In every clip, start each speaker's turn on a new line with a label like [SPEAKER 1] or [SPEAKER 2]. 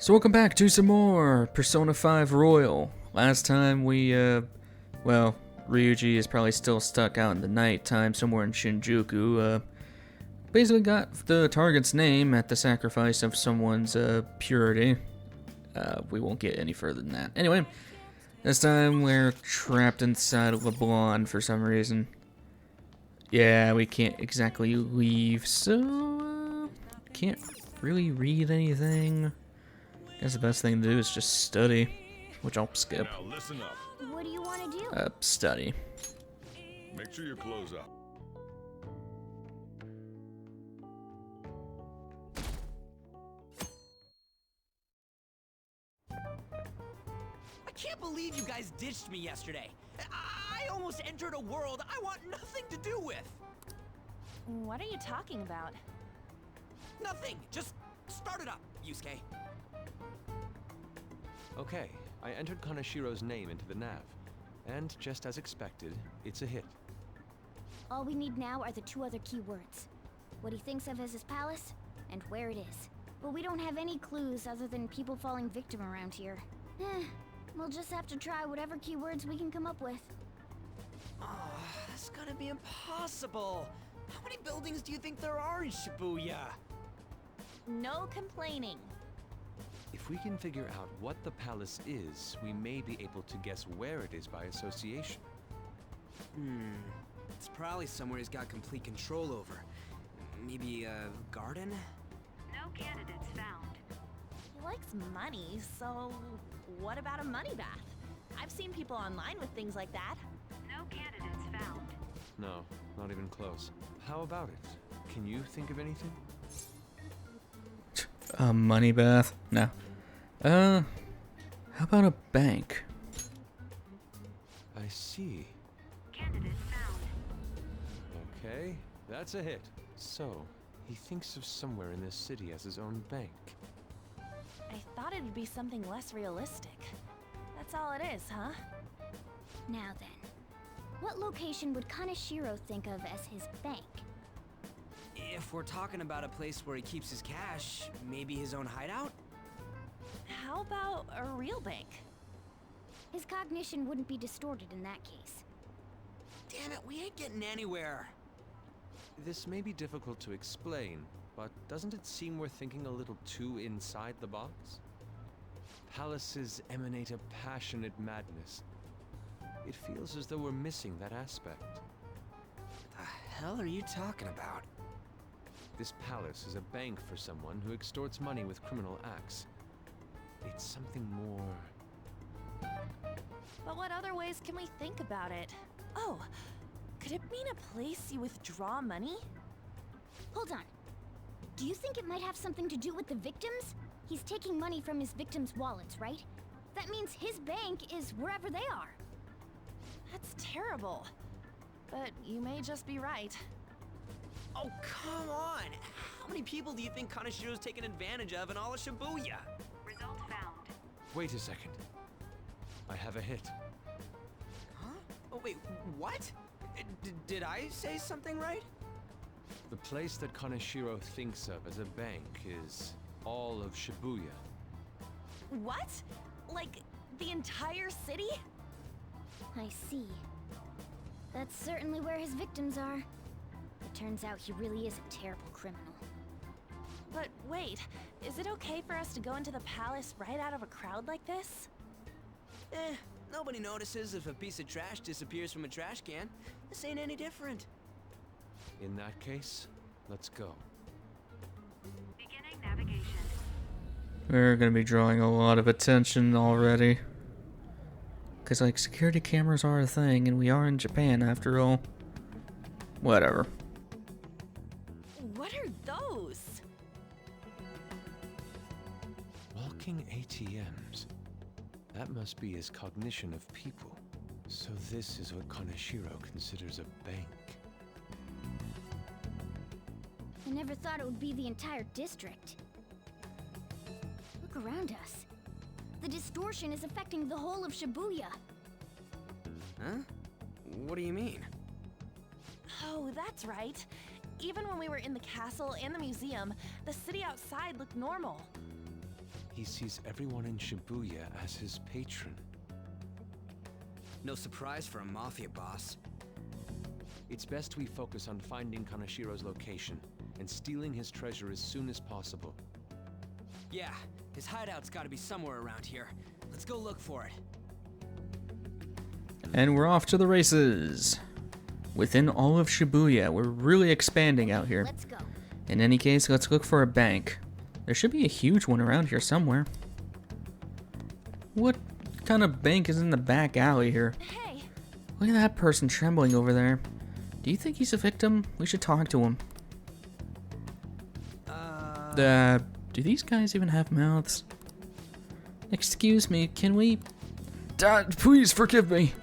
[SPEAKER 1] So welcome back to some more Persona 5 Royal. Last time we, well, Ryuji is probably still stuck out in the nighttime somewhere in Shinjuku. Basically got the target's name at the sacrifice of someone's, purity. We won't get any further than that. Anyway, this time we're trapped inside of a blonde for some reason. Yeah, we can't exactly leave, so, can't really read anything. Guess the best thing to do is just study, which I'll skip.
[SPEAKER 2] Now listen up.
[SPEAKER 3] What do you want to do?
[SPEAKER 1] Study.
[SPEAKER 2] Make sure you close up.
[SPEAKER 4] I can't believe you guys ditched me yesterday. I almost entered a world I want nothing to do with.
[SPEAKER 3] What are you talking about?
[SPEAKER 4] Nothing. Just start it up, Yusuke.
[SPEAKER 5] Okay, I entered Kaneshiro's name into the nav, and just as expected, it's a hit.
[SPEAKER 3] All we need now are the two other keywords. What he thinks of as his palace, and where it is. But we don't have any clues other than people falling victim around here. We'll just have to try whatever keywords we can come up with.
[SPEAKER 4] Oh, that's gonna be impossible. How many buildings do you think there are in Shibuya?
[SPEAKER 3] No complaining.
[SPEAKER 5] If we can figure out what the palace is, we may be able to guess where it is by association.
[SPEAKER 4] It's probably somewhere he's got complete control over. Maybe a garden?
[SPEAKER 6] No candidates found.
[SPEAKER 7] He likes money, so what about a money bath? I've seen people online with things like that.
[SPEAKER 6] No candidates found.
[SPEAKER 5] No, not even close. How about it? Can you think of anything?
[SPEAKER 1] A money bath? No. How about a bank?
[SPEAKER 5] I see.
[SPEAKER 6] Candidate found.
[SPEAKER 5] Okay, that's a hit. So, he thinks of somewhere in this city as his own bank.
[SPEAKER 7] I thought it'd be something less realistic. That's all it is, huh?
[SPEAKER 3] Now then, what location would Kaneshiro think of as his bank?
[SPEAKER 4] If we're talking about a place where he keeps his cash, maybe his own hideout?
[SPEAKER 7] How about a real bank?
[SPEAKER 3] His cognition wouldn't be distorted in that case.
[SPEAKER 4] Damn it, we ain't getting anywhere.
[SPEAKER 5] This may be difficult to explain, but doesn't it seem we're thinking a little too inside the box? Palaces emanate a passionate madness. It feels as though we're missing that aspect.
[SPEAKER 4] The hell are you talking about?
[SPEAKER 5] This palace is a bank for someone who extorts money with criminal acts. It's something more...
[SPEAKER 7] But what other ways can we think about it? Oh, could it mean a place you withdraw money?
[SPEAKER 3] Hold on. Do you think it might have something to do with the victims? He's taking money from his victims' wallets, right? That means his bank is wherever they are.
[SPEAKER 7] That's terrible. But you may just be right.
[SPEAKER 4] Oh, come on! How many people do you think Kaneshiro's taken advantage of in all of Shibuya?
[SPEAKER 6] Result found.
[SPEAKER 5] Wait a second. I have a hit.
[SPEAKER 4] Huh? Oh, wait, what? Did I say something right?
[SPEAKER 5] The place that Kaneshiro thinks of as a bank is all of Shibuya.
[SPEAKER 7] What? Like, the entire city?
[SPEAKER 3] I see. That's certainly where his victims are. It turns out he really is a terrible criminal.
[SPEAKER 7] But wait, is it okay for us to go into the palace right out of a crowd like this?
[SPEAKER 4] Nobody notices if a piece of trash disappears from a trash can. This ain't any different.
[SPEAKER 5] In that case, let's go.
[SPEAKER 6] Beginning navigation.
[SPEAKER 1] We're gonna be drawing a lot of attention already. Because, like, security cameras are a thing, and we are in Japan after all. Whatever.
[SPEAKER 7] What are those?
[SPEAKER 5] Walking ATMs. That must be his cognition of people. So this is what Kaneshiro considers a bank.
[SPEAKER 3] I never thought it would be the entire district. Look around us. The distortion is affecting the whole of Shibuya.
[SPEAKER 4] Huh? What do you mean?
[SPEAKER 7] Oh, that's right. Even when we were in the castle and the museum, the city outside looked normal.
[SPEAKER 5] He sees everyone in Shibuya as his patron.
[SPEAKER 4] No surprise for a mafia boss.
[SPEAKER 5] It's best we focus on finding Kaneshiro's location and stealing his treasure as soon as possible.
[SPEAKER 4] Yeah, his hideout's gotta be somewhere around here. Let's go look for it.
[SPEAKER 1] And we're off to the races. Within all of Shibuya, we're really expanding out here.
[SPEAKER 3] Let's go.
[SPEAKER 1] In any case, let's look for a bank. There should be a huge one around here somewhere. What kind of bank is in the back alley here?
[SPEAKER 7] Hey,
[SPEAKER 1] Look at that person trembling over there. Do you think he's a victim? We should talk to him. Do these guys even have mouths? Excuse me, can we... Dad, please forgive me.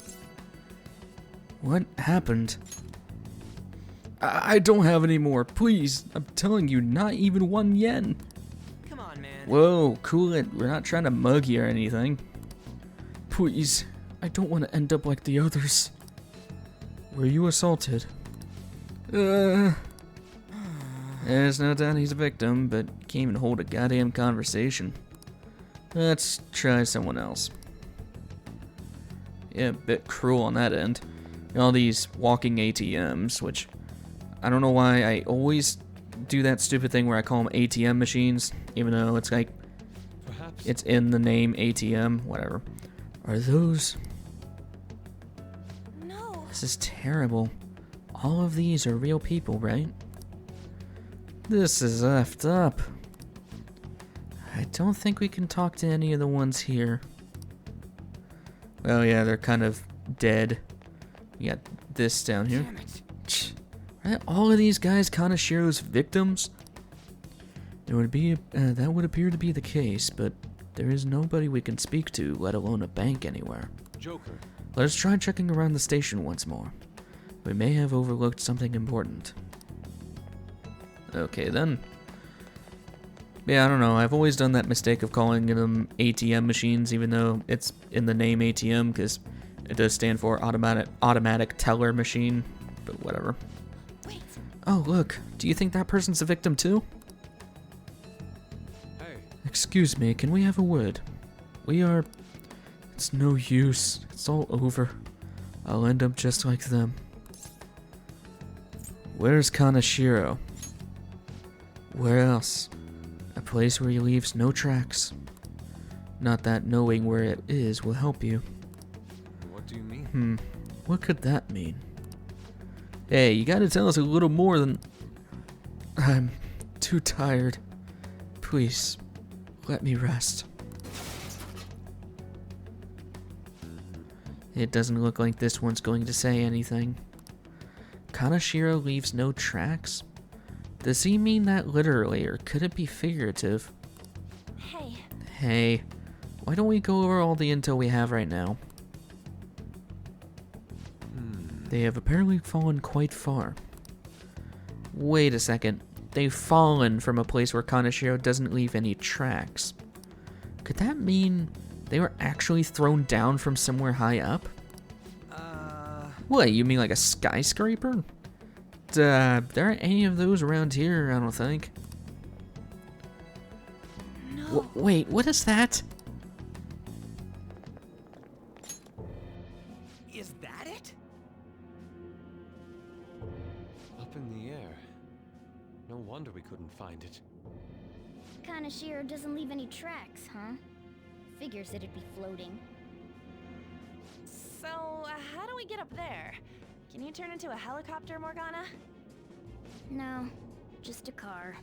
[SPEAKER 1] What happened? I don't have any more. Please, I'm telling you, not even 1 yen.
[SPEAKER 4] Come on, man.
[SPEAKER 1] Whoa, cool it. We're not trying to mug you or anything. Please, I don't want to end up like the others. Were you assaulted? There's no doubt he's a victim, but can't even hold a goddamn conversation. Let's try someone else. Yeah, a bit cruel on that end. All these walking ATMs, which I don't know why I always do that stupid thing where I call them ATM machines, even though it's like,
[SPEAKER 5] Perhaps
[SPEAKER 1] it's in the name ATM, whatever. Are those...
[SPEAKER 7] no.
[SPEAKER 1] This is terrible. All of these are real people, right? This is effed up. I don't think we can talk to any of the ones here. Oh yeah, they're kind of dead. We got this down here.
[SPEAKER 4] Damn it.
[SPEAKER 1] Are all of these guys Kaneshiro's victims? It would be that would appear to be the case, but there is nobody we can speak to, let alone a bank anywhere.
[SPEAKER 5] Joker.
[SPEAKER 1] Let us try checking around the station once more. We may have overlooked something important. Okay then. Yeah, I don't know. I've always done that mistake of calling them ATM machines, even though it's in the name ATM, because it does stand for automatic teller machine. But whatever.
[SPEAKER 7] Wait,
[SPEAKER 1] Oh look, do you think that person's a victim too?
[SPEAKER 5] Hey,
[SPEAKER 1] Excuse me, can we have a word? We are... It's no use. It's all over. I'll end up just like them. Where's Kaneshiro? Where else? A place where he leaves no tracks. Not that knowing where it is will help you.
[SPEAKER 5] what do you mean?
[SPEAKER 1] What could that mean? Hey, you gotta tell us a little more than... I'm too tired. Please, let me rest. It doesn't look like this one's going to say anything. Kaneshiro leaves no tracks? Does he mean that literally, or could it be figurative?
[SPEAKER 7] hey,
[SPEAKER 1] Hey, why don't we go over all the intel we have right now? They have apparently fallen quite far. Wait a second. They've fallen from a place where Kaneshiro doesn't leave any tracks. Could that mean they were actually thrown down from somewhere high up? What, you mean like a skyscraper? There aren't any of those around here, I don't think.
[SPEAKER 7] no.
[SPEAKER 1] Wait, what is that?
[SPEAKER 4] Is that it?
[SPEAKER 5] Up in the air. No wonder we couldn't find it.
[SPEAKER 3] Kaneshiro doesn't leave any tracks, huh? Figures it'd be floating.
[SPEAKER 7] So, how do we get up there? Can you turn into a helicopter, Morgana?
[SPEAKER 3] No, just a car.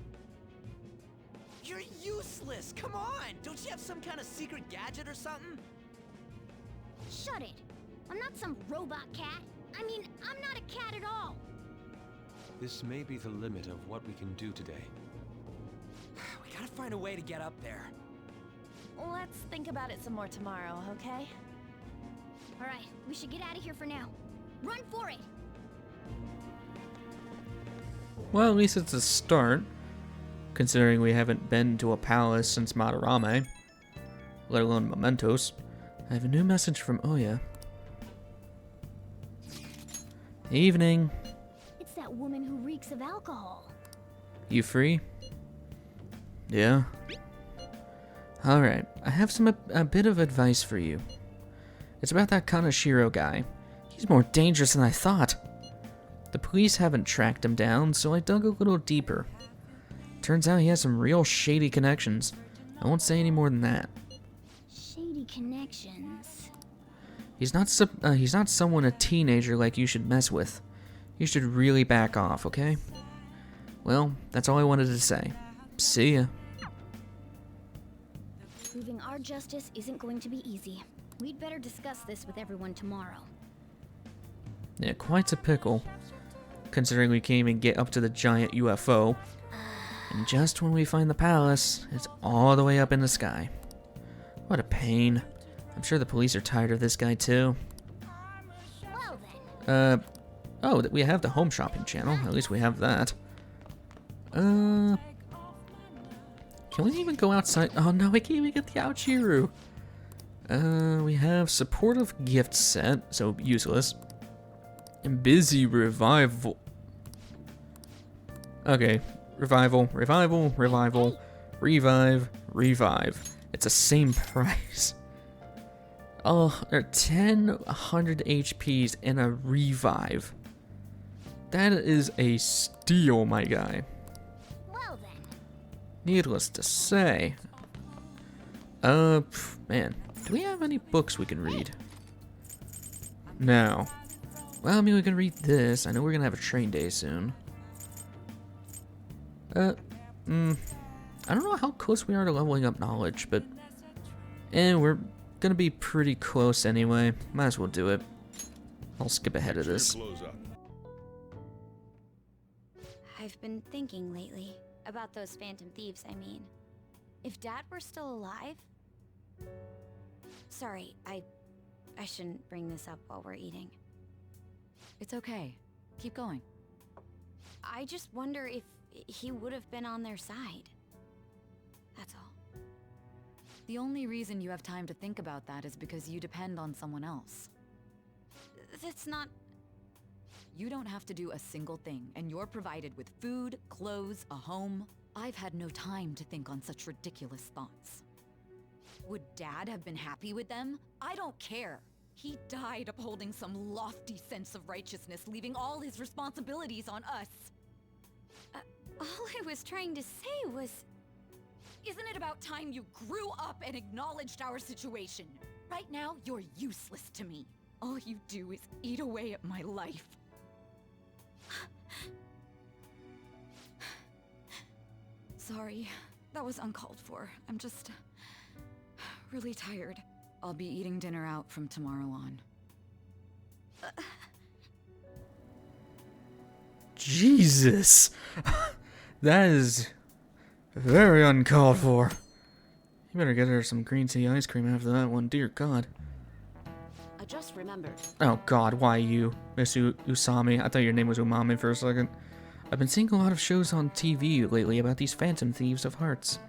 [SPEAKER 4] You're useless! Come on! Don't you have some kind of secret gadget or something?
[SPEAKER 3] Shut it! I'm not some robot cat. I mean, I'm not a cat at all.
[SPEAKER 5] This may be the limit of what we can do today.
[SPEAKER 4] We gotta find a way to get up there.
[SPEAKER 7] Let's think about it some more tomorrow, okay?
[SPEAKER 3] Alright, we should get out of here for now. Run for it!
[SPEAKER 1] Well, at least it's a start, considering we haven't been to a palace since Madarame, let alone mementos. I have a new message from Oya. Evening.
[SPEAKER 3] It's that woman who reeks of alcohol.
[SPEAKER 1] You free? Yeah. Alright, I have a bit of advice for you. It's about that Kaneshiro guy. He's more dangerous than I thought. The police haven't tracked him down, so I dug a little deeper. Turns out he has some real shady connections. I won't say any more than that.
[SPEAKER 3] Shady connections.
[SPEAKER 1] He's not someone a teenager like you should mess with. You should really back off, okay? Well, that's all I wanted to say. See ya.
[SPEAKER 3] Proving our justice isn't going to be easy. We'd better discuss this with everyone tomorrow.
[SPEAKER 1] Yeah, quite a pickle. Considering we can't even get up to the giant UFO. And just when we find the palace, it's all the way up in the sky. What a pain. I'm sure the police are tired of this guy too.
[SPEAKER 3] Well then.
[SPEAKER 1] Oh, we have the home shopping channel. At least we have that. Can we even go outside? Oh no, we can't even get the Ouchiru. We have supportive gift set, so useless. And busy revival. Okay, revival, revive. It's the same price. Oh, there are 100 HPs and a revive. That is a steal, my guy.
[SPEAKER 3] Well then.
[SPEAKER 1] Needless to say. Man, do we have any books we can read? No. Well, I mean, we can read this. I know we're gonna have a train day soon. I don't know how close we are to leveling up knowledge, but we're gonna be pretty close anyway. Might as well do it. I'll skip ahead of this.
[SPEAKER 2] Close up.
[SPEAKER 3] I've been thinking lately about those phantom thieves, I mean. If Dad were still alive... Sorry, I shouldn't bring this up while we're eating.
[SPEAKER 8] It's okay. Keep going.
[SPEAKER 3] I just wonder if he would have been on their side. That's all.
[SPEAKER 8] The only reason you have time to think about that is because you depend on someone else.
[SPEAKER 3] That's not...
[SPEAKER 8] You don't have to do a single thing, and you're provided with food, clothes, a home. I've had no time to think on such ridiculous thoughts. Would Dad have been happy with them? I don't care. He died upholding some lofty sense of righteousness, leaving all his responsibilities on us.
[SPEAKER 3] All I was trying to say was...
[SPEAKER 8] Isn't it about time you grew up and acknowledged our situation? Right now, you're useless to me. All you do is eat away at my life. Sorry, that was uncalled for. I'm just... really tired. I'll be eating dinner out from tomorrow on.
[SPEAKER 1] Jesus! That is very uncalled for. You better get her some green tea ice cream after that one, dear God.
[SPEAKER 9] I just remembered.
[SPEAKER 1] Oh God, why you, Miss Usami? I thought your name was Umami for a second. I've been seeing a lot of shows on TV lately about these phantom thieves of hearts.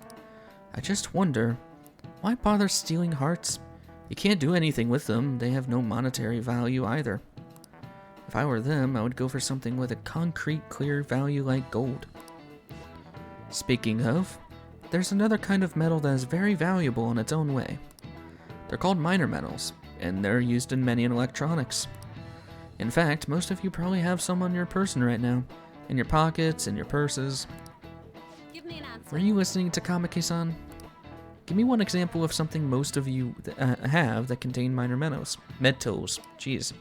[SPEAKER 1] I just wonder, why bother stealing hearts? You can't do anything with them. They have no monetary value either. If I were them, I would go for something with a concrete, clear value like gold. Speaking of, there's another kind of metal that is very valuable in its own way. They're called minor metals, and they're used in many electronics. In fact, most of you probably have some on your person right now. In your pockets, in your purses.
[SPEAKER 3] Give me an answer.
[SPEAKER 1] Were you listening to Kamaki-san? Give me one example of something most of you have that contain minor metals. Metals. Jeez.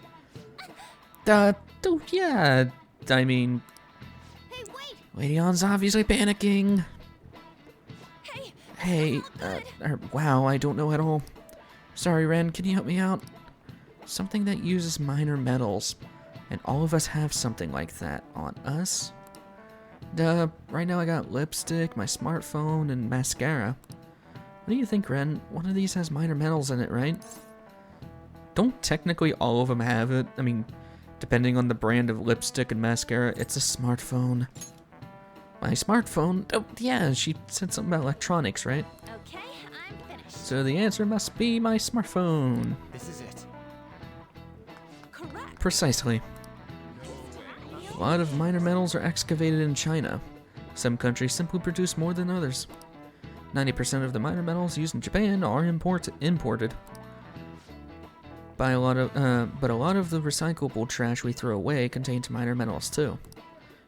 [SPEAKER 1] Yeah. I mean...
[SPEAKER 3] Hey, wait!
[SPEAKER 1] Lady Ann's obviously panicking. Hey, wow, I don't know at all. Sorry, Ren, can you help me out? Something that uses minor metals. And all of us have something like that on us. Right now I got lipstick, my smartphone, and mascara. What do you think, Ren? One of these has minor metals in it, right? Don't technically all of them have it? I mean, depending on the brand of lipstick and mascara, it's a smartphone. My smartphone? Oh, yeah, she said something about electronics, right?
[SPEAKER 3] Okay, I'm finished.
[SPEAKER 1] So the answer must be my smartphone.
[SPEAKER 4] This is it.
[SPEAKER 8] Correct.
[SPEAKER 1] Precisely. A lot of minor metals are excavated in China. Some countries simply produce more than others. 90% of the minor metals used in Japan are imported. By a lot of, but a lot of the recyclable trash we throw away contains minor metals too.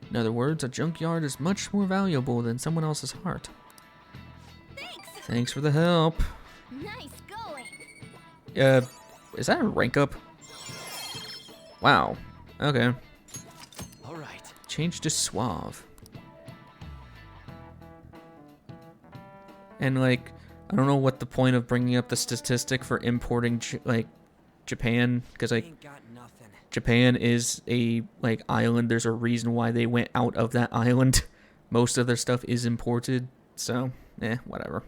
[SPEAKER 1] In other words, a junkyard is much more valuable than someone else's heart. Thanks for the help.
[SPEAKER 3] Nice going.
[SPEAKER 1] Is that a rank up? Wow. Okay.
[SPEAKER 4] All right.
[SPEAKER 1] Change to suave. And like, I don't know what the point of bringing up the statistic for importing Japan, because like
[SPEAKER 4] Ain't got nothing.
[SPEAKER 1] Japan is a like island. There's a reason why they went out of that island. Most of their stuff is imported, so whatever.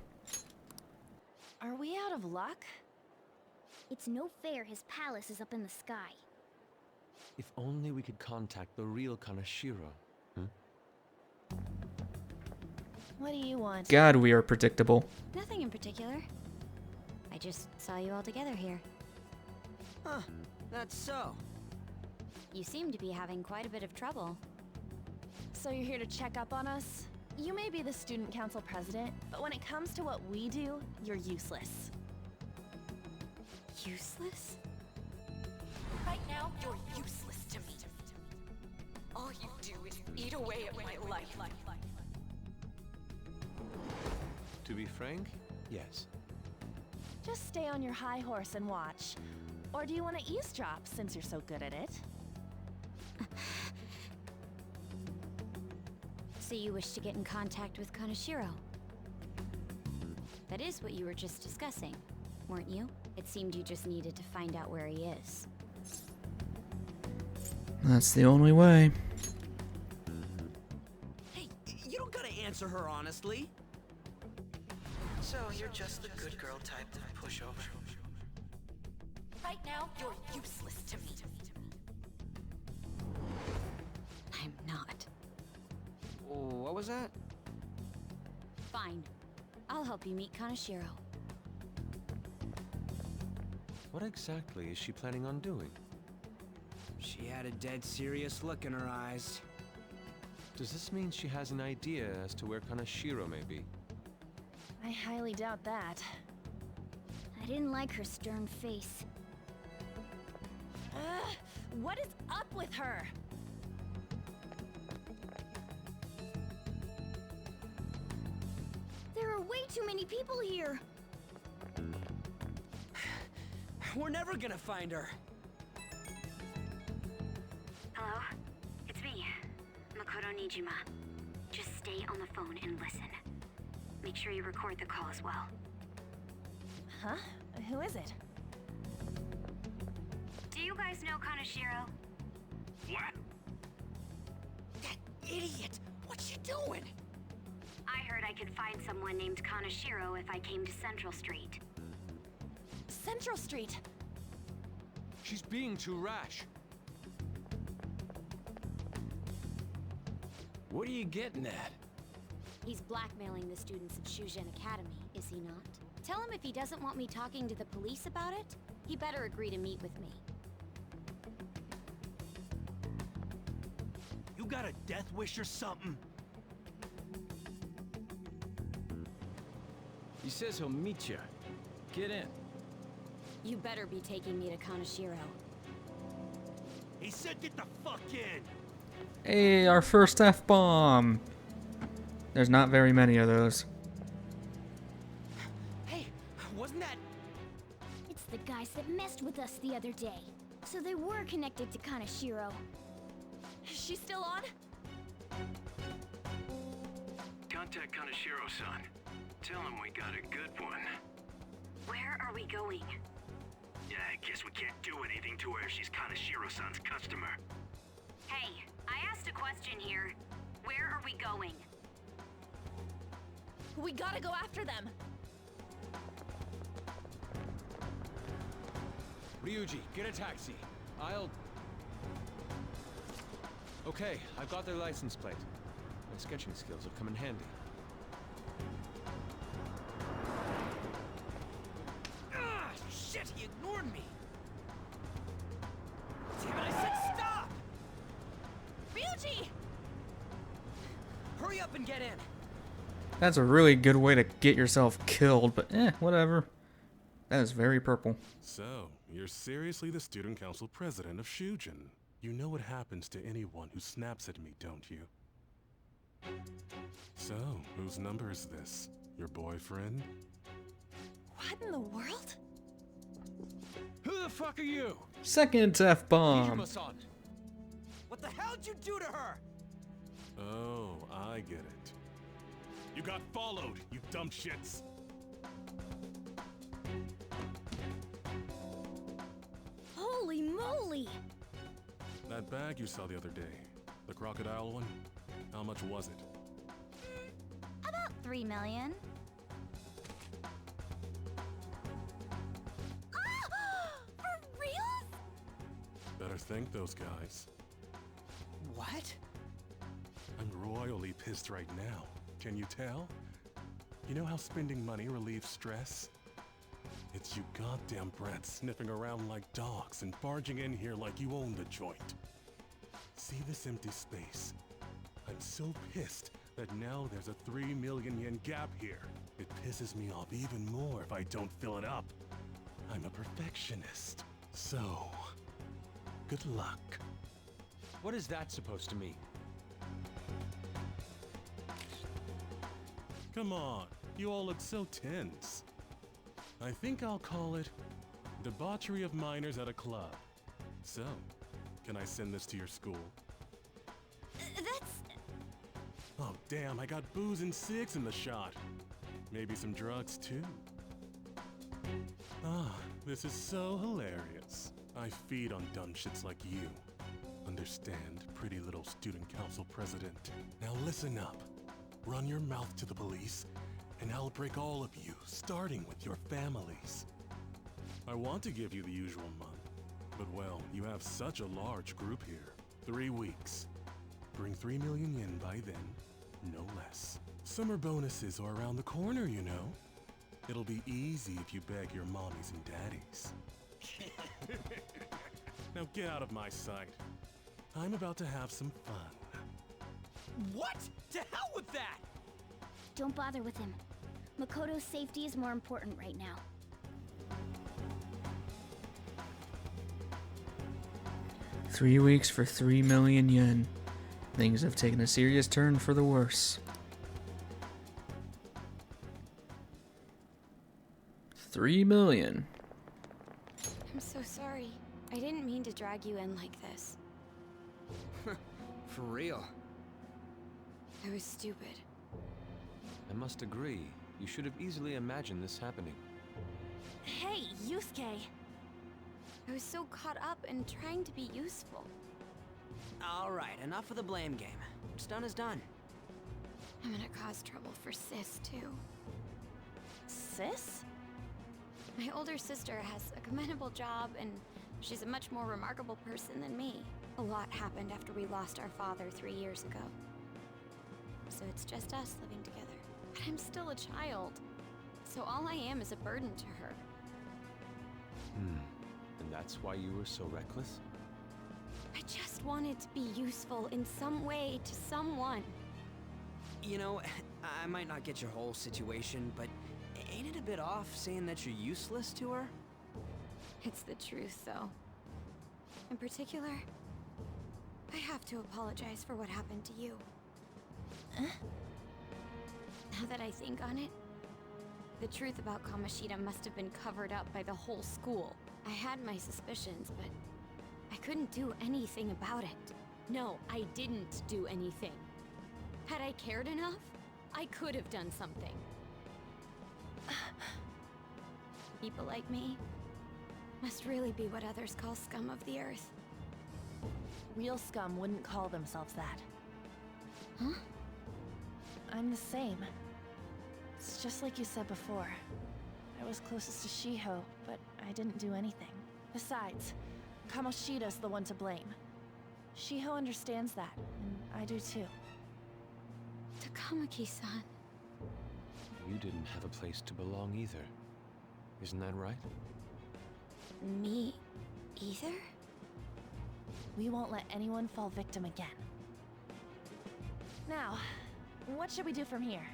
[SPEAKER 7] Are we out of luck?
[SPEAKER 3] It's no fair his palace is up in the sky.
[SPEAKER 5] If only we could contact the real Kaneshiro.
[SPEAKER 7] What do you want?
[SPEAKER 1] God, we are predictable.
[SPEAKER 3] Nothing in particular. I just saw you all together here.
[SPEAKER 4] Huh. That's so.
[SPEAKER 3] You seem to be having quite a bit of trouble.
[SPEAKER 7] So you're here to check up on us? You may be the student council president, but when it comes to what we do, you're useless.
[SPEAKER 3] Useless?
[SPEAKER 8] Right now, you're useless to me. All you do is eat away at my life.
[SPEAKER 5] To be frank, yes.
[SPEAKER 7] Just stay on your high horse and watch. Or do you want to eavesdrop since you're so good at it?
[SPEAKER 3] So you wish to get in contact with Kaneshiro? That is what you were just discussing, weren't you? It seemed you just needed to find out where he is.
[SPEAKER 1] That's the only way.
[SPEAKER 4] Hey, you don't gotta answer her honestly.
[SPEAKER 10] So you're just the good girl type to push over.
[SPEAKER 8] Right now, you're useless to me.
[SPEAKER 3] I'm not.
[SPEAKER 4] What was that?
[SPEAKER 3] Fine. I'll help you meet Kaneshiro.
[SPEAKER 5] What exactly is she planning on doing?
[SPEAKER 4] She had a dead serious look in her eyes.
[SPEAKER 5] Does this mean she has an idea as to where Kaneshiro may be?
[SPEAKER 7] I highly doubt that.
[SPEAKER 3] I didn't like her stern face.
[SPEAKER 7] What is up with her?
[SPEAKER 3] There are way too many people here.
[SPEAKER 4] We're never gonna find her.
[SPEAKER 6] Hello? It's me, Makoto Nijima. Just stay on the phone and listen. Make sure you record the call as well.
[SPEAKER 7] Huh? Who is it?
[SPEAKER 6] Do you guys know Kaneshiro?
[SPEAKER 2] What?
[SPEAKER 4] That idiot! What's she doing?
[SPEAKER 6] I heard I could find someone named Kaneshiro if I came to Central Street.
[SPEAKER 7] Central Street!
[SPEAKER 5] She's being too rash.
[SPEAKER 10] What are you getting at?
[SPEAKER 3] He's blackmailing the students at Shujin Academy, is he not? Tell him if he doesn't want me talking to the police about it, he better agree to meet with me.
[SPEAKER 4] You got a death wish or something?
[SPEAKER 10] He says he'll meet you. Get in.
[SPEAKER 3] You better be taking me to Kaneshiro.
[SPEAKER 4] He said get the fuck in!
[SPEAKER 1] Hey, our first F-bomb. There's not very many of those.
[SPEAKER 4] Hey, wasn't that...
[SPEAKER 3] It's the guys that messed with us the other day. So they were connected to Kaneshiro.
[SPEAKER 7] She's still on?
[SPEAKER 10] Contact Kaneshiro-san. Tell him we got a good one.
[SPEAKER 6] Where are we going?
[SPEAKER 10] Yeah, I guess we can't do anything to her if she's Kaneshiro-san's customer.
[SPEAKER 6] Hey, I asked a question here. Where are we going?
[SPEAKER 7] We gotta go after them!
[SPEAKER 5] Ryuji, get a taxi. Okay, I've got their license plate. My sketching skills will come in handy.
[SPEAKER 4] Ah, shit, he ignored me! Damn it, I said stop!
[SPEAKER 7] Ryuji!
[SPEAKER 4] Hurry up and get in!
[SPEAKER 1] That's a really good way to get yourself killed, but whatever. That is very purple.
[SPEAKER 2] So, you're seriously the student council president of Shujin. You know what happens to anyone who snaps at me, don't you? So, whose number is this? Your boyfriend?
[SPEAKER 7] What in the world?
[SPEAKER 5] Who the fuck are you?
[SPEAKER 1] Second F-bomb.
[SPEAKER 5] Nijima-san.
[SPEAKER 4] What the hell did you do to her?
[SPEAKER 2] Oh, I get it. You got followed, you dumb shits!
[SPEAKER 3] Holy moly!
[SPEAKER 2] That bag you saw the other day, the crocodile one, how much was it?
[SPEAKER 3] About 3 million. For real?
[SPEAKER 2] Better thank those guys.
[SPEAKER 4] What?
[SPEAKER 2] I'm royally pissed right now. Can you tell? You know how spending money relieves stress? It's you goddamn brats sniffing around like dogs and barging in here like you own the joint. See this empty space? I'm so pissed that now there's a 3 million yen gap here. It pisses me off even more if I don't fill it up. I'm a perfectionist. So, good luck.
[SPEAKER 5] What is that supposed to mean?
[SPEAKER 2] Come on, you all look so tense. I think I'll call it debauchery of minors at a club. So, can I send this to your school?
[SPEAKER 3] That's...
[SPEAKER 2] Oh damn, I got booze and cigs in the shot. Maybe some drugs too. Ah, this is so hilarious. I feed on dumb shits like you. Understand, pretty little student council president. Now listen up. Run your mouth to the police, and I'll break all of you, starting with your families. I want to give you the usual month, but well, you have such a large group here. 3 weeks. Bring 3 million yen by then, no less. Summer bonuses are around the corner, you know. It'll be easy if you beg your mommies and daddies. Now get out of my sight. I'm about to have some fun.
[SPEAKER 4] What? To hell with that!
[SPEAKER 3] Don't bother with him. Makoto's safety is more important right now.
[SPEAKER 1] Three weeks for 3 million yen. Things have taken a serious turn for the worse. 3 million.
[SPEAKER 6] I'm so sorry. I didn't mean to drag you in like this.
[SPEAKER 4] For real.
[SPEAKER 6] I was stupid.
[SPEAKER 5] I must agree. You should have easily imagined this happening.
[SPEAKER 7] Hey, Yusuke!
[SPEAKER 6] I was so caught up in trying to be useful.
[SPEAKER 4] Alright, enough of the blame game. What's done is done.
[SPEAKER 6] I'm gonna cause trouble for Sis, too.
[SPEAKER 7] Sis?
[SPEAKER 6] My older sister has a commendable job, and she's a much more remarkable person than me. A lot happened after we lost our father 3 years ago. So it's just us living together. But I'm still a child. So all I am is a burden to her.
[SPEAKER 5] And that's why you were so reckless?
[SPEAKER 6] I just wanted to be useful in some way to someone.
[SPEAKER 4] You know, I might not get your whole situation, but ain't it a bit off saying that you're useless to her?
[SPEAKER 6] It's the truth, though. In particular, I have to apologize for what happened to you. Now that I think on it, the truth about Kamoshida must have been covered up by the whole school. I had my suspicions, but I couldn't do anything about it. No, I didn't do anything. Had I cared enough, I could have done something. People like me must really be what others call scum of the earth.
[SPEAKER 7] Real scum wouldn't call themselves that.
[SPEAKER 6] Huh?
[SPEAKER 7] I'm the same. It's just like you said before. I was closest to Shiho, but I didn't do anything. Besides, Kamoshida's the one to blame. Shiho understands that, and I do too.
[SPEAKER 6] Takamaki-san.
[SPEAKER 5] You didn't have a place to belong either. Isn't that right?
[SPEAKER 6] Me either?
[SPEAKER 7] We won't let anyone fall victim again. Now, what should we do from here?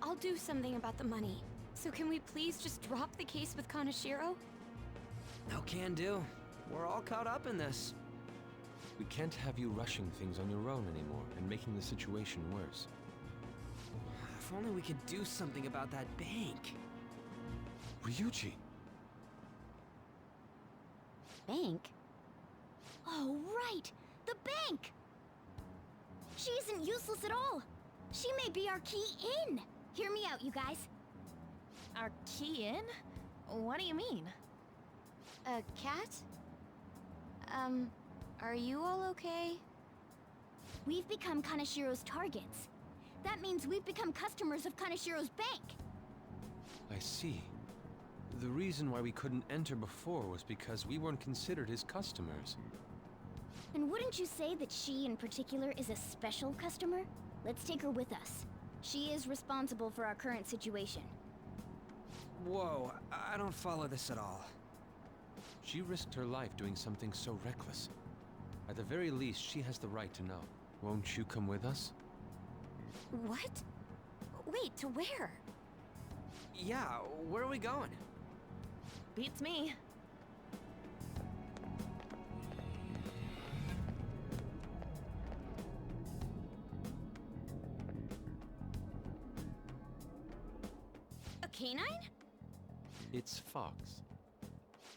[SPEAKER 6] I'll do something about the money. So can we please just drop the case with Kaneshiro?
[SPEAKER 4] No can do. We're all caught up in this.
[SPEAKER 5] We can't have you rushing things on your own anymore and making the situation worse.
[SPEAKER 4] If only we could do something about that bank.
[SPEAKER 5] Ryuji!
[SPEAKER 3] Bank? Oh, right! The bank! She isn't useless at all! She may be our key in! Hear me out, you guys.
[SPEAKER 7] Our key in? What do you mean?
[SPEAKER 6] A cat? Are you all okay?
[SPEAKER 3] We've become Kaneshiro's targets. That means we've become customers of Kaneshiro's bank.
[SPEAKER 5] I see. The reason why we couldn't enter before was because we weren't considered his customers.
[SPEAKER 3] And wouldn't you say that she in particular is a special customer? Let's take her with us. She is responsible for our current situation.
[SPEAKER 4] Whoa, I don't follow this at all.
[SPEAKER 5] She risked her life doing something so reckless. At the very least, she has the right to know. Won't you come with us?
[SPEAKER 6] What? Wait, to where?
[SPEAKER 4] Yeah, where are we going?
[SPEAKER 7] Beats me.
[SPEAKER 6] A canine?
[SPEAKER 5] It's Fox.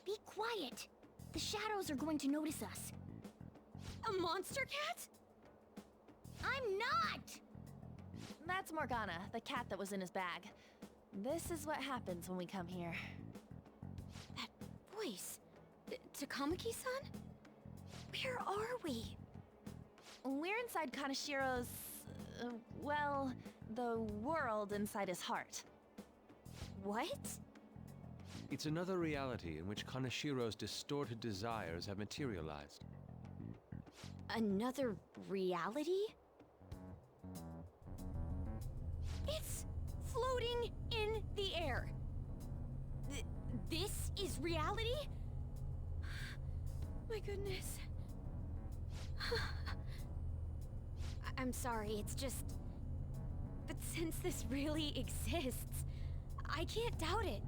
[SPEAKER 3] Be quiet. The shadows are going to notice us.
[SPEAKER 6] A monster cat?
[SPEAKER 3] I'm not!
[SPEAKER 7] That's Morgana, the cat that was in his bag. This is what happens when we come here.
[SPEAKER 6] That voice. Takamaki-san? Where are we?
[SPEAKER 7] We're inside Kaneshiro's... well, the world inside his heart.
[SPEAKER 6] What?
[SPEAKER 5] It's another reality in which Kaneshiro's distorted desires have materialized.
[SPEAKER 6] Another reality? It's floating in the air. This is reality? My goodness. I'm sorry, it's just... But since this really exists, I can't doubt it.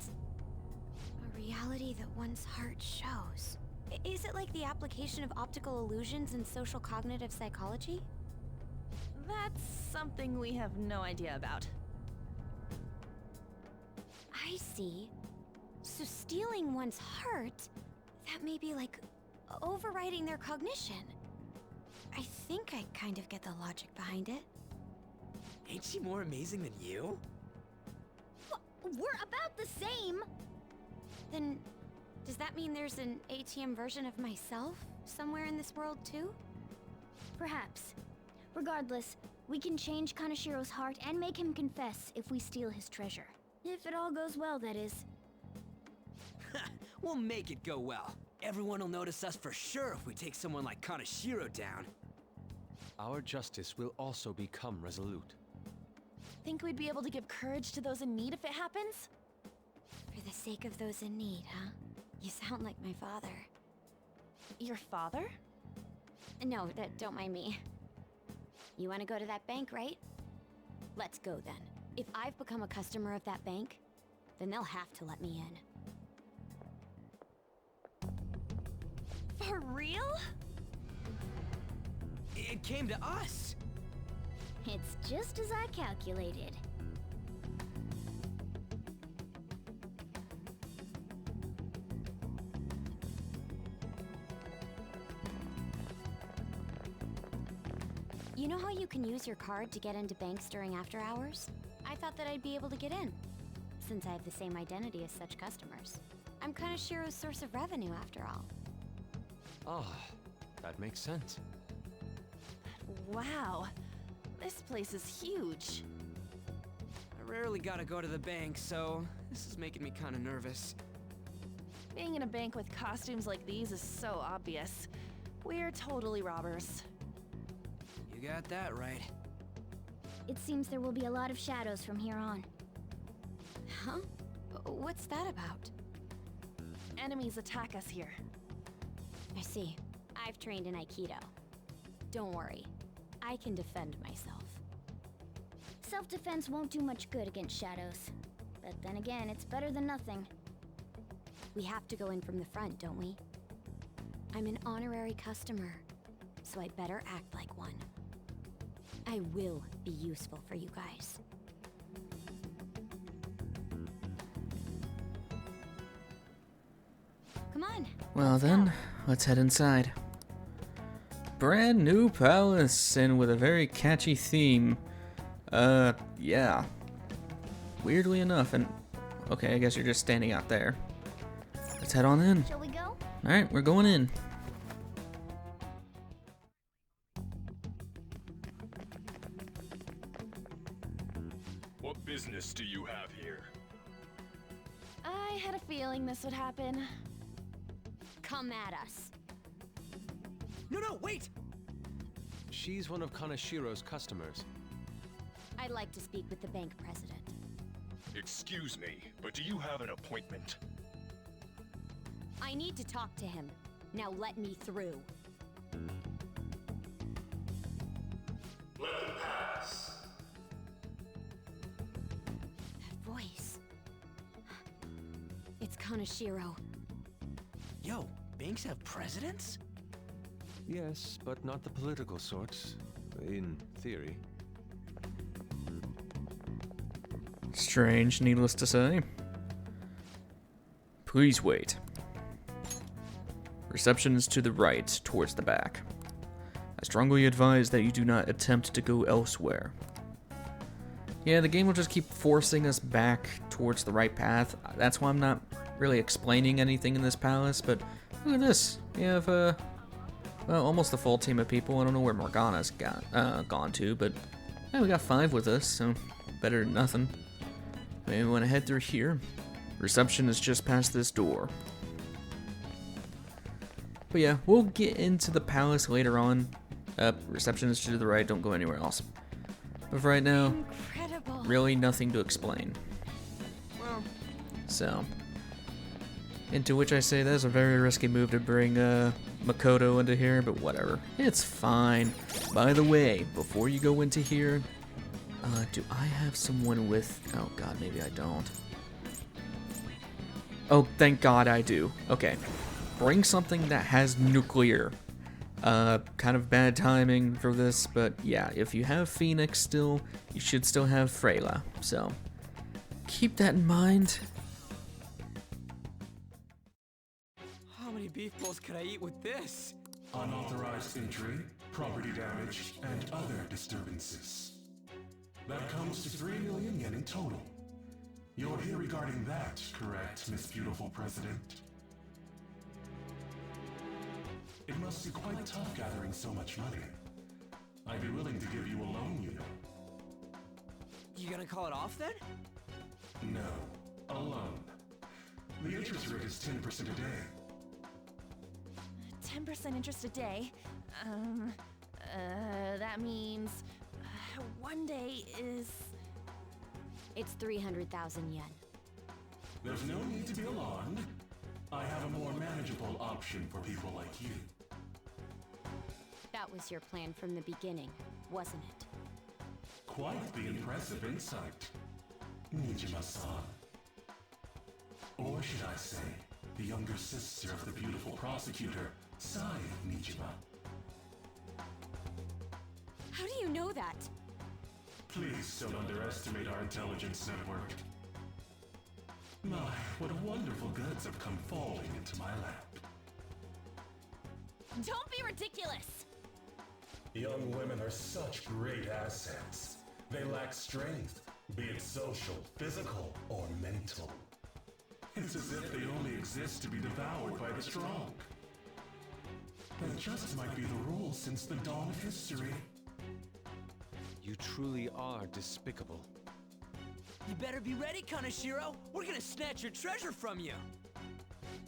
[SPEAKER 6] A reality that one's heart shows. Is it like the application of optical illusions in social cognitive psychology?
[SPEAKER 7] That's something we have no idea about.
[SPEAKER 6] I see. So stealing one's heart, that may be like overriding their cognition. I think I kind of get the logic behind it.
[SPEAKER 4] Ain't she more amazing than you?
[SPEAKER 3] We're about the same!
[SPEAKER 6] Then, does that mean there's an ATM version of myself somewhere in this world too?
[SPEAKER 3] Perhaps. Regardless, we can change Kaneshiro's heart and make him confess if we steal his treasure. If it all goes well, that is.
[SPEAKER 4] We'll make it go well. Everyone will notice us for sure if we take someone like Kaneshiro down.
[SPEAKER 5] Our justice will also become resolute.
[SPEAKER 7] Think we'd be able to give courage to those in need if it happens?
[SPEAKER 6] For the sake of those in need, huh? You sound like my father.
[SPEAKER 7] Your father?
[SPEAKER 6] No, don't mind me. You want to go to that bank, right? Let's go then. If I've become a customer of that bank, then they'll have to let me in.
[SPEAKER 7] For real?
[SPEAKER 4] It came to us!
[SPEAKER 3] It's just as I calculated.
[SPEAKER 6] You know how you can use your card to get into banks during after hours? I thought that I'd be able to get in, since I have the same identity as such customers. I'm Kaneshiro's source of revenue, after all.
[SPEAKER 5] Ah, that makes sense.
[SPEAKER 7] Wow. This place is huge.
[SPEAKER 4] I rarely gotta go to the bank, so this is making me kinda nervous.
[SPEAKER 7] Being in a bank with costumes like these is so obvious. We're totally robbers.
[SPEAKER 4] You got that right.
[SPEAKER 3] It seems there will be a lot of shadows from here on.
[SPEAKER 6] Huh? What's that about?
[SPEAKER 7] Enemies attack us here.
[SPEAKER 6] I see. I've trained in Aikido. Don't worry. I can defend myself.
[SPEAKER 3] Self-defense won't do much good against shadows. But then again, it's better than nothing.
[SPEAKER 6] We have to go in from the front, don't we? I'm an honorary customer, so I better act like one. I will be useful for you guys. Come on.
[SPEAKER 1] Well then, let's head inside. Brand new palace, and with a very catchy theme. Yeah. Weirdly enough, and okay, I guess you're just standing out there. Let's head on in.
[SPEAKER 3] Shall we go?
[SPEAKER 1] Alright, we're going in.
[SPEAKER 11] What business do you have here?
[SPEAKER 7] I had a feeling this would happen.
[SPEAKER 6] Come at us.
[SPEAKER 4] No, wait!
[SPEAKER 5] She's one of Kaneshiro's customers.
[SPEAKER 6] I'd like to speak with the bank president.
[SPEAKER 11] Excuse me, but do you have an appointment?
[SPEAKER 6] I need to talk to him. Now let me through.
[SPEAKER 10] Let them pass.
[SPEAKER 6] That voice. It's Kaneshiro.
[SPEAKER 4] Yo, banks have presidents?
[SPEAKER 5] Yes, but not the political sort. In theory.
[SPEAKER 1] Strange, needless to say. Please wait. Reception is to the right, towards the back. I strongly advise that you do not attempt to go elsewhere. Yeah, the game will just keep forcing us back towards the right path. That's why I'm not really explaining anything in this palace, but look at this. We have, well, almost a full team of people. I don't know where Morgana's gone to, but yeah, we got 5 with us, so better than nothing. Maybe we want to head through here. Reception is just past this door. But yeah, we'll get into the palace later on. Reception is to the right, don't go anywhere else. But for right now,
[SPEAKER 6] Incredible.
[SPEAKER 1] really nothing to explain. So, into which I say that's a very risky move to bring Makoto into here, but whatever. It's fine. By the way, before you go into here, do I have someone with... Oh god, maybe I don't. Oh, thank god I do. Okay. Bring something that has nuclear. Kind of bad timing for this, but yeah, if you have Phoenix still, you should still have Freyla. So, keep that in mind.
[SPEAKER 4] How many beef bowls could I eat with this?
[SPEAKER 2] Unauthorized entry, property damage, and other disturbances. That comes to 3 million yen in total. You're here regarding that, correct, Miss Beautiful President? It must be quite tough gathering so much money. I'd be willing to give you a loan, you know.
[SPEAKER 4] You gonna call it off then?
[SPEAKER 2] No, a loan. The interest rate is 10% a day.
[SPEAKER 7] 10% interest a day. That means 1 day is...
[SPEAKER 6] It's 300,000 yen.
[SPEAKER 2] There's no need to be alarmed. I have a more manageable option for people like you.
[SPEAKER 6] That was your plan from the beginning, wasn't it?
[SPEAKER 2] Quite the impressive insight, Nijima-san. Or should I say, the younger sister of the beautiful prosecutor, Sai Nijima.
[SPEAKER 6] How do you know that?
[SPEAKER 2] Please don't underestimate our intelligence network. My, what wonderful goods have come falling into my lap.
[SPEAKER 6] Don't be ridiculous!
[SPEAKER 2] Young women are such great assets. They lack strength, be it social, physical, or mental. It's as if they only exist to be devoured by the strong. That just might be the rule since the dawn of history.
[SPEAKER 5] You truly are despicable.
[SPEAKER 4] You better be ready, Kaneshiro! We're gonna snatch your treasure from you!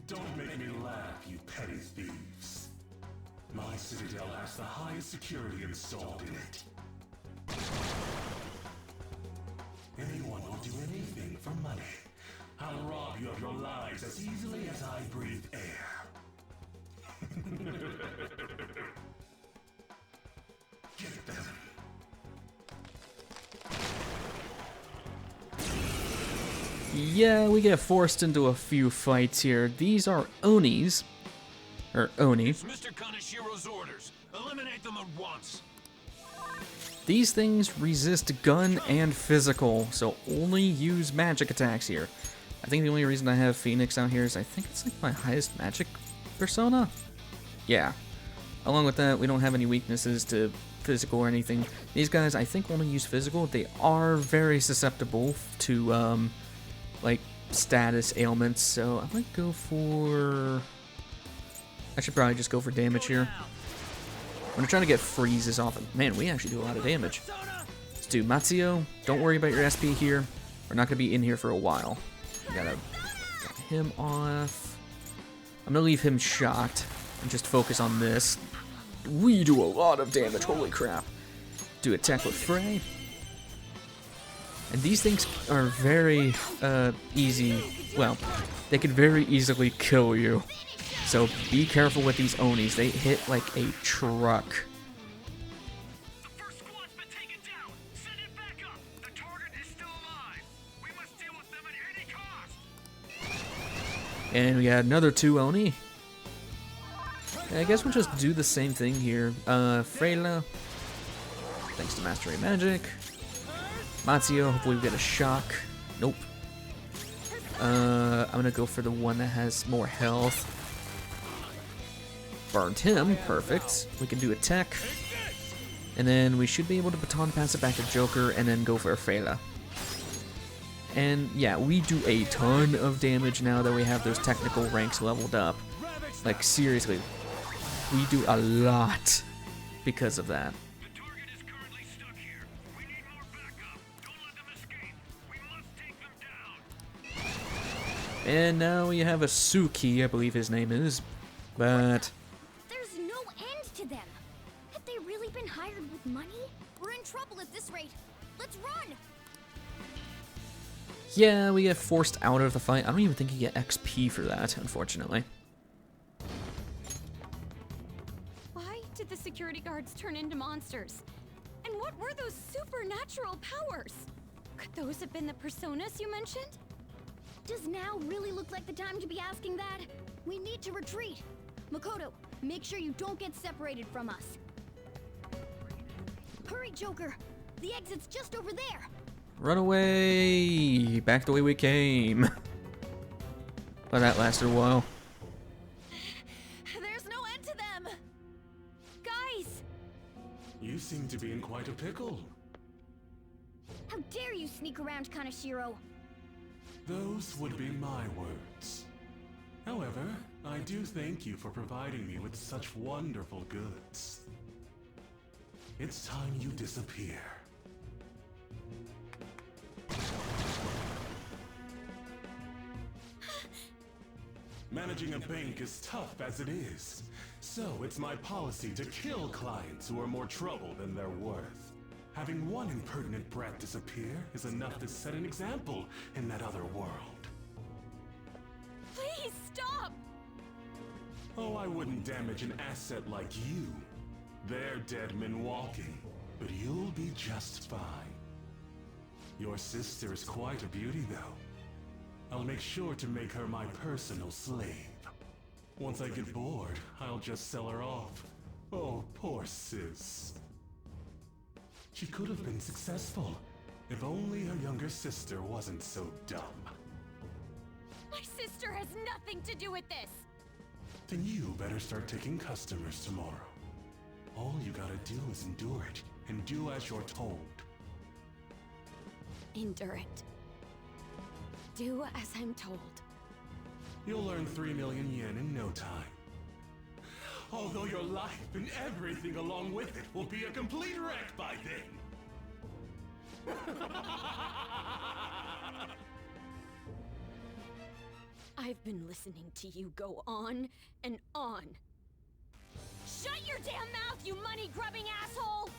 [SPEAKER 2] Don't make me laugh, you petty thieves. My citadel has the highest security installed in it. Anyone will do anything for money. I'll rob you of your lives as easily as I breathe air. Get them.
[SPEAKER 1] Yeah, we get forced into a few fights here. These are Onis. Or Oni.
[SPEAKER 11] It's Mr. Kaneshiro's orders. Eliminate them at once.
[SPEAKER 1] These things resist gun and physical, so only use magic attacks here. I think the only reason I have Phoenix out here is I think it's like my highest magic persona. Yeah. Along with that, we don't have any weaknesses to physical or anything. These guys, I think, only use physical. They are very susceptible to, like, status ailments, so I might go for... I should probably just go for damage here. I'm gonna try to get freezes off him. Man, we actually do a lot of damage. Let's do Matsuo. Don't worry about your SP here. We're not gonna be in here for a while. We gotta get him off. I'm gonna leave him shocked and just focus on this. We do a lot of damage, holy crap. Do attack with Frey. And these things are very easy. Well, they could very easily kill you. So be careful with these Onis. They hit like a truck.
[SPEAKER 10] The first squad's been taken down. Send it back up. The target is still alive. We must deal with them at any cost.
[SPEAKER 1] And we got another 2 Oni. I guess we'll just do the same thing here. Freyla. Thanks to Mastery Magic. Matsuo, hopefully we get a shock. Nope. I'm gonna go for the one that has more health. Burned him, perfect. We can do a tech. And then we should be able to baton pass it back to Joker and then go for Freyla. And yeah, we do a ton of damage now that we have those technical ranks leveled up. Like seriously, we do a lot because of that.
[SPEAKER 10] The target is currently stuck here. We need more backup. Don't let them escape. We must take them down.
[SPEAKER 1] And now we have a Suki, I believe his name is. But
[SPEAKER 3] There's no end to them. Have they really been hired with money? We're in trouble at this rate. Let's run!
[SPEAKER 1] yeah, we get forced out of the fight. I don't even think you get XP for that, unfortunately.
[SPEAKER 6] Why did the security guards turn into monsters? And what were those supernatural powers? Could those have been the personas you mentioned?
[SPEAKER 3] Does now really look like the time to be asking that? We need to retreat. Makoto, make sure you don't get separated from us. Hurry, Joker. The exit's just over there.
[SPEAKER 1] Run away! Back the way we came. But that lasted a while.
[SPEAKER 7] There's no end to them!
[SPEAKER 6] Guys!
[SPEAKER 2] You seem to be in quite a pickle.
[SPEAKER 3] How dare you sneak around Kaneshiro?
[SPEAKER 2] Those would be my words. However, I do thank you for providing me with such wonderful goods. It's time you disappear. Managing a bank is tough as it is, so it's my policy to kill clients who are more trouble than they're worth. Having one impertinent brat disappear is enough to set an example in that other world.
[SPEAKER 6] Please stop!
[SPEAKER 2] Oh, I wouldn't damage an asset like you. They're dead men walking, but you'll be just fine. Your sister is quite a beauty, though. I'll make sure to make her my personal slave. Once I get bored, I'll just sell her off. Oh, poor sis. She could have been successful, if only her younger sister wasn't so dumb.
[SPEAKER 6] My sister has nothing to do with this!
[SPEAKER 2] Then you better start taking customers tomorrow. All you gotta do is endure it, and do as you're told.
[SPEAKER 6] Endure it. Do as I'm told.
[SPEAKER 2] You'll earn 3 million yen in no time. Although your life and everything along with it will be a complete wreck by then.
[SPEAKER 6] I've been listening to you go on and on. Shut your damn mouth, you money-grubbing asshole!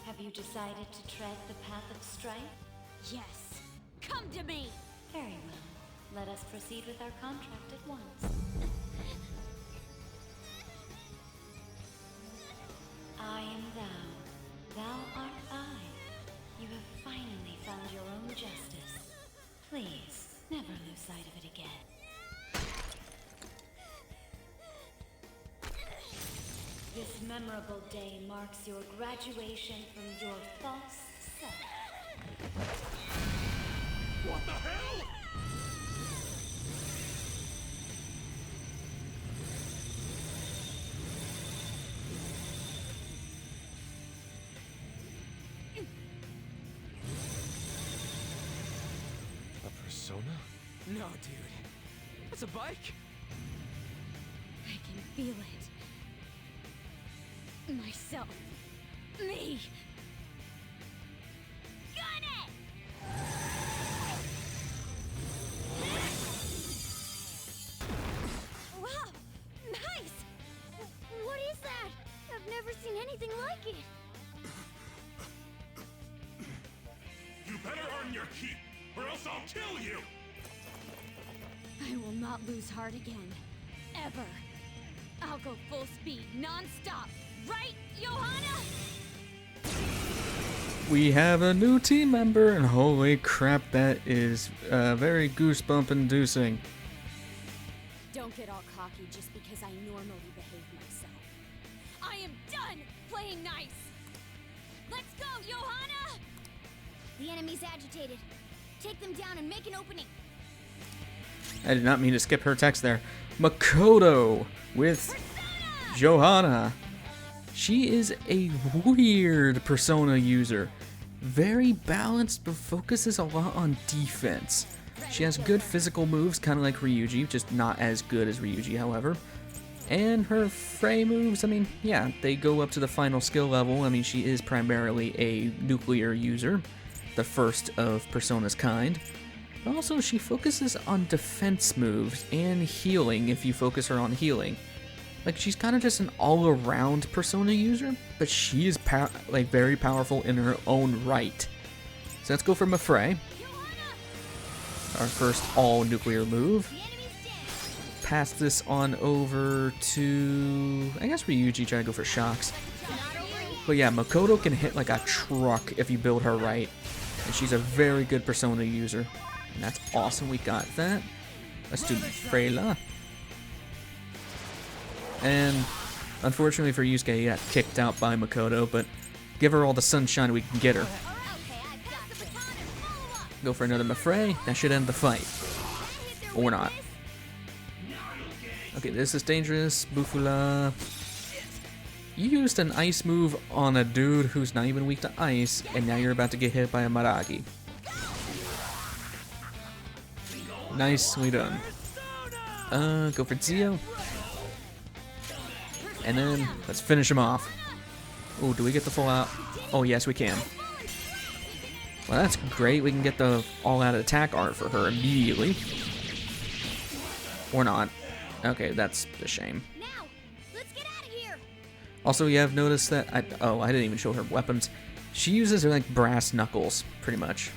[SPEAKER 12] Have you decided to tread the path of strife?
[SPEAKER 6] Yes. Come to me!
[SPEAKER 12] Very well. Let us proceed with our contract at once. I am thou. thou art I. You have finally found your own justice. Please, never lose sight of it again. This memorable day marks your graduation from your false self.
[SPEAKER 2] What the hell?
[SPEAKER 5] A persona?
[SPEAKER 4] No, dude. That's a bike?
[SPEAKER 6] I can feel it. Myself. Me. Got it! Wow! Nice!
[SPEAKER 3] What is that? I've never seen anything like it.
[SPEAKER 2] You better earn your keep, or else I'll kill you!
[SPEAKER 6] I will not lose heart again. Ever. I'll go full speed, non-stop. Right, Johanna?
[SPEAKER 1] We have a new team member, and holy crap, that is very goosebump inducing.
[SPEAKER 6] Don't get all cocky just because I normally behave myself. I am done playing nice. Let's go, Johanna!
[SPEAKER 3] The enemy's agitated. Take them down and make an opening.
[SPEAKER 1] I did not mean to skip her text there. Makoto with Johanna. She is a weird persona user. Very balanced, but focuses a lot on defense. She has good physical moves, kind of like Ryuji, just not as good as Ryuji, however. And her fray moves, I mean, yeah, they go up to the final skill level. I mean, she is primarily a nuclear user, the first of Persona's kind. But also, she focuses on defense moves and healing if you focus her on healing. Like, she's kind of just an all-around Persona user, but she is very powerful in her own right. So let's go for Mafray. Our first all-nuclear move. Pass this on over to, I guess Ryuji, try to go for shocks. But yeah, Makoto can hit like a truck if you build her right. And she's a very good Persona user. And that's awesome, we got that. Let's do Freyla. And unfortunately for Yusuke, he got kicked out by Makoto, but give her all the sunshine we can get her. Go for another Mafray. That should end the fight. Or not. Okay, this is dangerous. Bufula. You used an ice move on a dude who's not even weak to ice, and now you're about to get hit by a Maragi. Nicely done. Go for Zio. And then, let's finish him off. Oh, do we get the full out? Oh, yes, we can. Well, that's great. We can get the all-out attack art for her immediately. Or not. Okay, that's a shame.
[SPEAKER 3] Now, let's get out of here.
[SPEAKER 1] Also, you have noticed that I didn't even show her weapons. She uses her like brass knuckles, pretty much.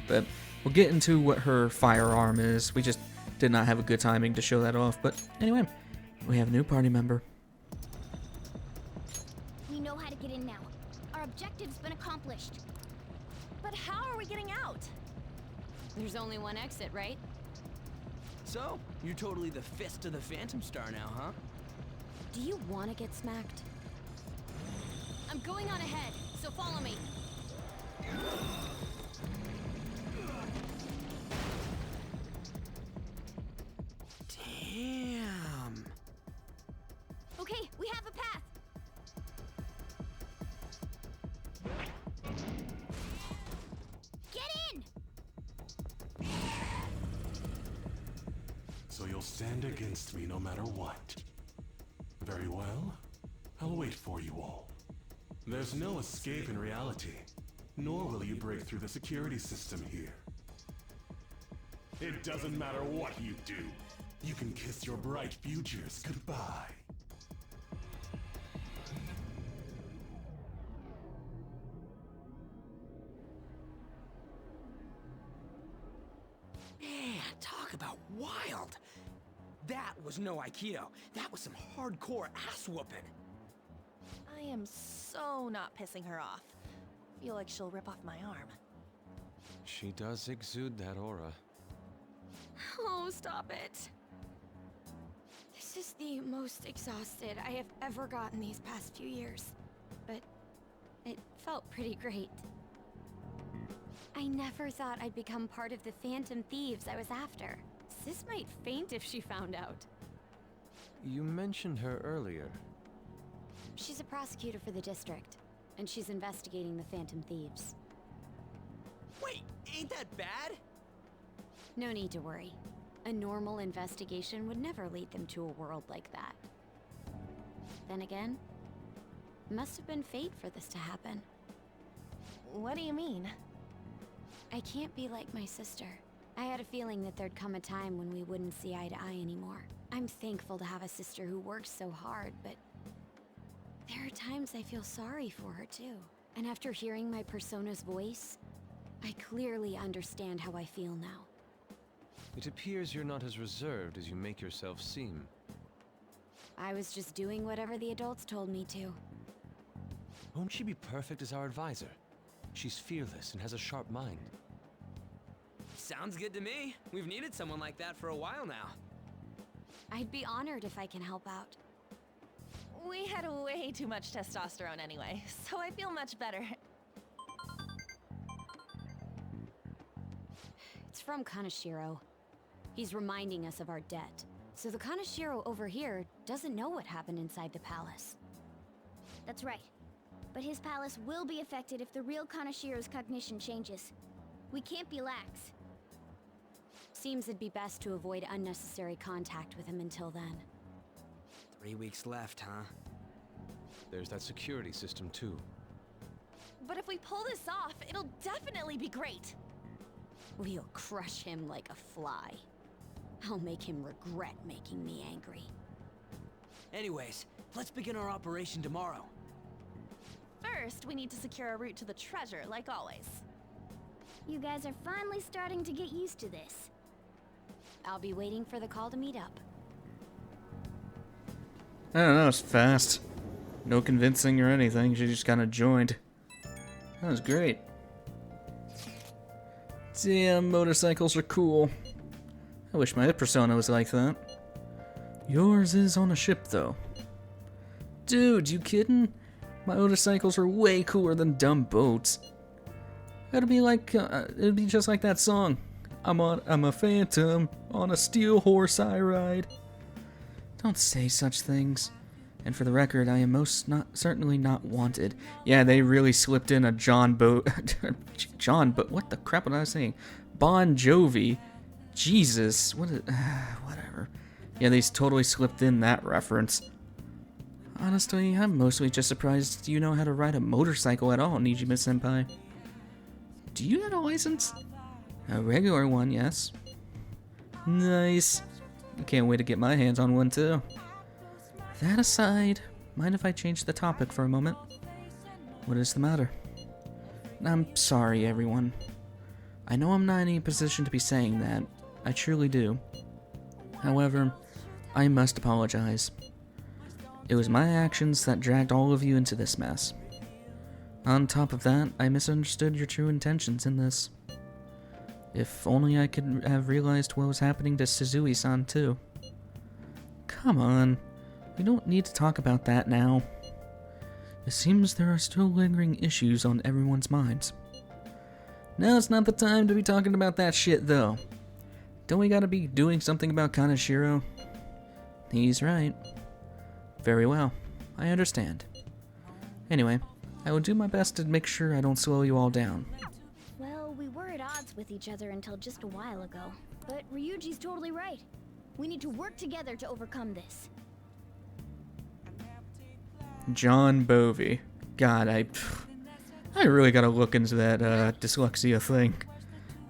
[SPEAKER 1] But we'll get into what her firearm is. We just did not have a good timing to show that off. But anyway, we have a new party member.
[SPEAKER 3] We know how to get in now. Our objective's been accomplished.
[SPEAKER 7] But how are we getting out?
[SPEAKER 6] There's only one exit, right?
[SPEAKER 4] So, you're totally the fist of the Phantom Star now, huh?
[SPEAKER 6] Do you want to get smacked? I'm going on ahead, so follow me.
[SPEAKER 4] Damn.
[SPEAKER 3] Okay, we have a path. Get in!
[SPEAKER 2] So you'll stand against me no matter what. Very well. I'll wait for you all. There's no escape in reality, nor will you break through the security system here. It doesn't matter what you do. You can kiss your bright futures goodbye.
[SPEAKER 4] Man, talk about wild. That was no Aikido. That was some hardcore ass whooping.
[SPEAKER 7] I am so not pissing her off. Feel like she'll rip off my arm.
[SPEAKER 5] She does exude that aura.
[SPEAKER 6] Oh, stop it. This is the most exhausted I have ever gotten these past few years. But it felt pretty great. I never thought I'd become part of the Phantom Thieves I was after. Sis might faint if she found out.
[SPEAKER 5] You mentioned her earlier.
[SPEAKER 6] She's a prosecutor for the district, and she's investigating the Phantom Thieves.
[SPEAKER 4] Wait, ain't that bad?
[SPEAKER 6] No need to worry. A normal investigation would never lead them to a world like that. Then again, it must have been fate for this to happen.
[SPEAKER 7] What do you mean?
[SPEAKER 6] I can't be like my sister. I had a feeling that there'd come a time when we wouldn't see eye to eye anymore. I'm thankful to have a sister who works so hard, but there are times I feel sorry for her too. And after hearing my persona's voice, I clearly understand how I feel now.
[SPEAKER 5] It appears you're not as reserved as you make yourself seem.
[SPEAKER 6] I was just doing whatever the adults told me to.
[SPEAKER 5] Won't she be perfect as our advisor? She's fearless and has a sharp mind.
[SPEAKER 4] Sounds good to me. We've needed someone like that for a while now.
[SPEAKER 6] I'd be honored if I can help out.
[SPEAKER 7] We had way too much testosterone anyway, so I feel much better.
[SPEAKER 6] It's from Kaneshiro. He's reminding us of our debt. So the Kaneshiro over here doesn't know what happened inside the palace.
[SPEAKER 3] That's right. But his palace will be affected if the real Kaneshiro's cognition changes. We can't be lax.
[SPEAKER 6] Seems it'd be best to avoid unnecessary contact with him until then.
[SPEAKER 4] 3 weeks left, huh?
[SPEAKER 5] There's that security system too.
[SPEAKER 7] But if we pull this off, it'll definitely be great.
[SPEAKER 6] We'll crush him like a fly. I'll make him regret making me angry.
[SPEAKER 4] Anyways, let's begin our operation tomorrow.
[SPEAKER 7] First, we need to secure a route to the treasure, like always.
[SPEAKER 3] You guys are finally starting to get used to this.
[SPEAKER 6] I'll be waiting for the call to meet up.
[SPEAKER 1] I don't know, it's fast. No convincing or anything, she just kind of joined. That was great. Damn, motorcycles are cool. I wish my persona was like that. Yours is on a ship, though. Dude, you kidding? My motorcycles are way cooler than dumb boats. It'd be like, it'd be just like that song. I'm a phantom on a steel horse I ride. Don't say such things. And for the record, I am certainly not wanted. Yeah, they really slipped in a what the crap was I saying? Bon Jovi. Jesus, whatever. Yeah, they totally slipped in that reference. Honestly, I'm mostly just surprised you know how to ride a motorcycle at all, Nijima-senpai. Do you have a license? A regular one, yes. Nice. I can't wait to get my hands on one, too. That aside, mind if I change the topic for a moment? What is the matter? I'm sorry, everyone. I know I'm not in any position to be saying that. I truly do. However, I must apologize. It was my actions that dragged all of you into this mess. On top of that, I misunderstood your true intentions in this. If only I could have realized what was happening to Suzui-san too. Come on, we don't need to talk about that now. It seems there are still lingering issues on everyone's minds. Now's not the time to be talking about that shit though. Don't we gotta be doing something about Kaneshiro? He's right. Very well, I understand. Anyway, I will do my best to make sure I don't slow you all down.
[SPEAKER 3] Well, we were at odds with each other until just a while ago. But Ryuji's totally right. We need to work together to overcome this.
[SPEAKER 1] John Bovey. God, I really gotta look into that dyslexia thing.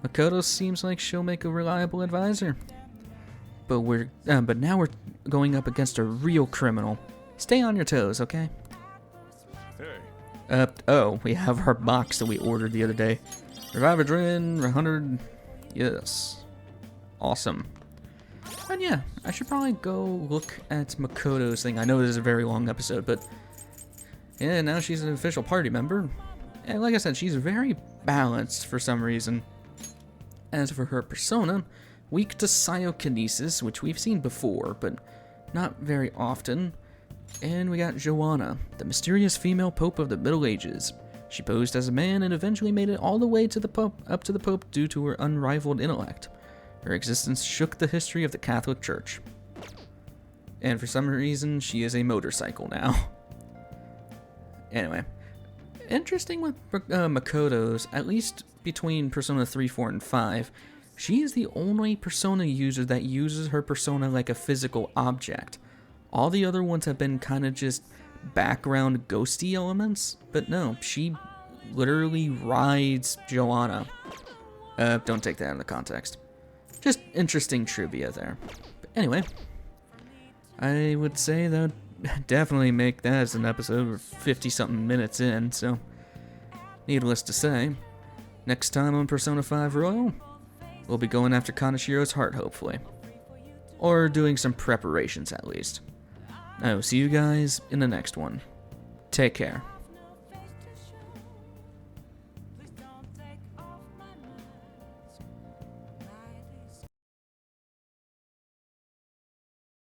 [SPEAKER 1] Makoto seems like she'll make a reliable advisor. But now we're going up against a real criminal. Stay on your toes, okay?
[SPEAKER 11] Hey.
[SPEAKER 1] Oh, we have our box that we ordered the other day. Revive Adrenaline, 100. Yes. Awesome. And yeah, I should probably go look at Makoto's thing. I know this is a very long episode, but And now she's an official party member. And like I said, she's very balanced for some reason. As for her persona, weak to psychokinesis, which we've seen before, but not very often. And we got Johanna, the mysterious female pope of the Middle Ages. She posed as a man and eventually made it all the way to the Pope, up to the Pope due to her unrivaled intellect. Her existence shook the history of the Catholic Church. And for some reason, she is a motorcycle now. Anyway, interesting with Makoto's, at least between Persona 3, 4, and 5, she is the only Persona user that uses her persona like a physical object. All the other ones have been kind of just background ghosty elements, but no, she literally rides Johanna. Don't take that out of the context. Just interesting trivia there. But anyway, I would say that would definitely make that as an episode. We're 50-something minutes in, so needless to say, next time on Persona 5 Royal, we'll be going after Kaneshiro's heart, hopefully. Or doing some preparations, at least. I will see you guys in the next one. Take care.